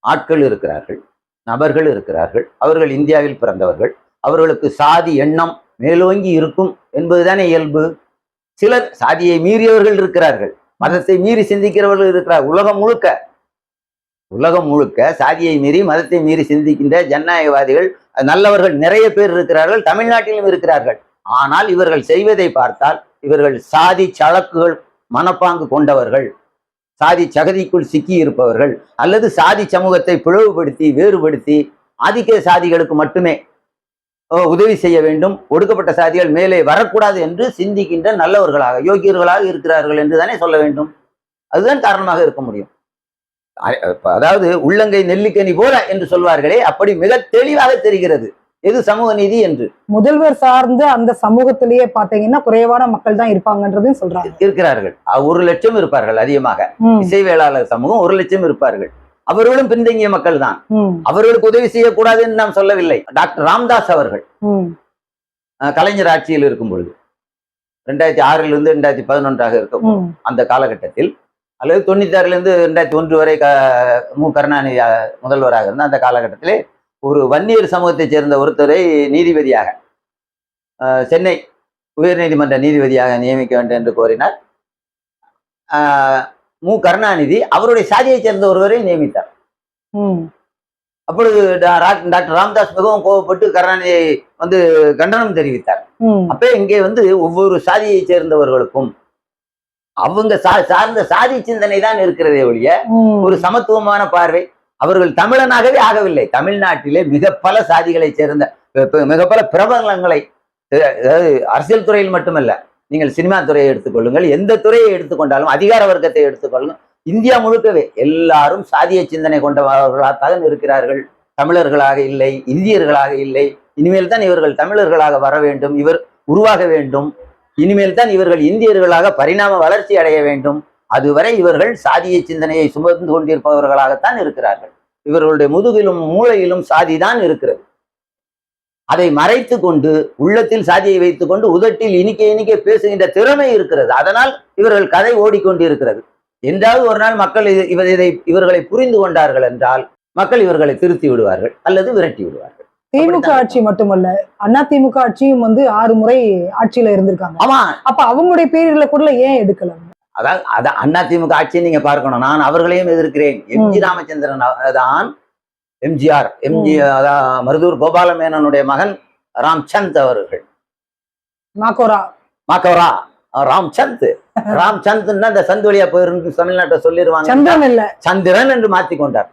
ஆட்கள் இருக்கிறார்கள், நபர்கள் இருக்கிறார்கள். அவர்கள் இந்தியாவில் பிறந்தவர்கள். அவர்களுக்கு சாதி எண்ணம் மேலோங்கி இருக்கும் என்பதுதானே இயல்பு. சிலர் சாதியை மீறியவர்கள் இருக்கிறார்கள், மதத்தை மீறி சிந்திக்கிறவர்கள் இருக்கிறார். உலகம் முழுக்க சாதியை மீறி மதத்தை மீறி சிந்திக்கின்ற ஜனநாயகவாதிகள் நல்லவர்கள் நிறைய பேர் இருக்கிறார்கள், தமிழ்நாட்டிலும் இருக்கிறார்கள். ஆனால் இவர்கள் செய்வதை பார்த்தால் இவர்கள் சாதி சழக்குகள் மனப்பாங்கு கொண்டவர்கள், சாதி சகதிக்குள் சிக்கி இருப்பவர்கள், அல்லது சாதி சமூகத்தை பிளவுபடுத்தி வேறுபடுத்தி ஆதிக்க சாதிகளுக்கு மட்டுமே உதவி செய்ய வேண்டும், ஒடுக்கப்பட்ட சாதிகள் மேலே வரக்கூடாது என்று சிந்திக்கின்ற நல்லவர்களாக யோகியர்களாக இருக்கிறார்கள் என்று தானே சொல்ல வேண்டும். அதுதான் காரணமாக இருக்க முடியும். அதாவது உள்ளங்கை நெல்லிக்கனி போல என்று சொல்வார்களே, அப்படி மிக தெளிவாக தெரிகிறது எது சமூக நீதி என்று. முதல்வர் சார்ந்து அந்த சமூகத்திலேயே பாத்தீங்கன்னா குறைவான மக்கள் தான் இருப்பாங்கன்றதையும் சொல்றாங்க. இருக்கிறார்கள், 1 லட்சம் இருப்பார்கள் அதிகமாக. இசைவேளாளர் சமூகம் 1 லட்சம் இருப்பார்கள். அவர்களும் பின்தங்கிய மக்கள் தான். அவர்களுக்கு உதவி செய்யக்கூடாது என்று நாம் சொல்லவில்லை. டாக்டர் ராம்தாஸ் அவர்கள் கலைஞர் ஆட்சியில் இருக்கும் பொழுது 2006 2011 இருக்கும் அந்த காலகட்டத்தில், அல்லது 96 2001 வரை மு கருணாநிதி முதல்வராக இருந்த அந்த காலகட்டத்திலே ஒரு வன்னியர் சமூகத்தைச் சேர்ந்த ஒருத்தரை நீதிபதியாக சென்னை உயர்நீதிமன்ற நீதிபதியாக நியமிக்க வேண்டும் என்று கோரினார். மு கருணாநிதி அவருடைய சாதியைச் சேர்ந்த ஒருவரை நியமித்தார். அப்பொழுது டாக்டர் ராம்தாஸ் மிகவும் கோபப்பட்டு கருணாநிதியை கண்டனம் தெரிவித்தார். அப்ப இங்கே ஒவ்வொரு சாதியை சேர்ந்தவர்களுக்கும் அவங்க சார்ந்த சாதி சிந்தனை தான் இருக்கிறதே ஒழிய ஒரு சமத்துவமான பார்வை. அவர்கள் தமிழனாகவே ஆகவில்லை. தமிழ்நாட்டிலே மிக பல சாதிகளை சேர்ந்த மிக பல பிரபலங்களை, அதாவது அரசியல் துறையில் மட்டுமல்ல, நீங்கள் சினிமா துறையை எடுத்துக்கொள்ளுங்கள், எந்த துறையை எடுத்துக்கொண்டாலும், அதிகார வர்க்கத்தை எடுத்துக்கொள்ளுங்கள், இந்தியா முழுக்கவே எல்லாரும் சாதிய சிந்தனை கொண்டவர்களாகத்தான் இருக்கிறார்கள். தமிழர்களாக இல்லை, இந்தியர்களாக இல்லை. இனிமேல் தான் இவர்கள் தமிழர்களாக வர வேண்டும், இவர் உருவாக வேண்டும். இனிமேல் தான் இவர்கள் இந்தியர்களாக பரிணாம வளர்ச்சி அடைய வேண்டும். அதுவரை இவர்கள் சாதிய சிந்தனையை சுமந்து கொண்டிருப்பவர்களாகத்தான் இருக்கிறார்கள். இவர்களுடைய முதுகிலும் மூளையிலும் சாதிதான் இருக்கிறது. அதை மறைத்து கொண்டு உள்ளத்தில் சாதியை வைத்துக் கொண்டு உதட்டில் இனிக்க இனிக்க பேசுகின்ற திறமை இருக்கிறது. அதனால் இவர்கள் கதை ஓடிக்கொண்டிருக்கிறது. என்றாவது ஒரு நாள் மக்கள் இவர்களை புரிந்து கொண்டார்கள் என்றால் மக்கள் இவர்களை திருத்தி விடுவார்கள் அல்லது விரட்டி விடுவார்கள். திமுக ஆட்சி மட்டுமல்ல, அதிமுக ஆட்சியும் 6 முறை ஆட்சியில இருந்திருக்காங்க. ஆமா, அப்ப அவங்களுடைய பேர்களை கூட ஏன் எடுக்கல? அதாவது அதிமுக ஆட்சியை நீங்க பார்க்கணும். நான் அவர்களையும் எதிர்க்கிறேன். எம்ஜி ராமச்சந்திரன் தான் எம்ஜிஆர், மருதூர் கோபாலமேனனுடைய மகன் ராம்சந்த் அவர்கள். மாக்கோரா ராம்சந்த் அந்த சந்த் வழியா போயிருந்து தமிழ்நாட்டை சொல்லிடுவாங்க, சந்திரன் என்று மாத்தி கொண்டார்.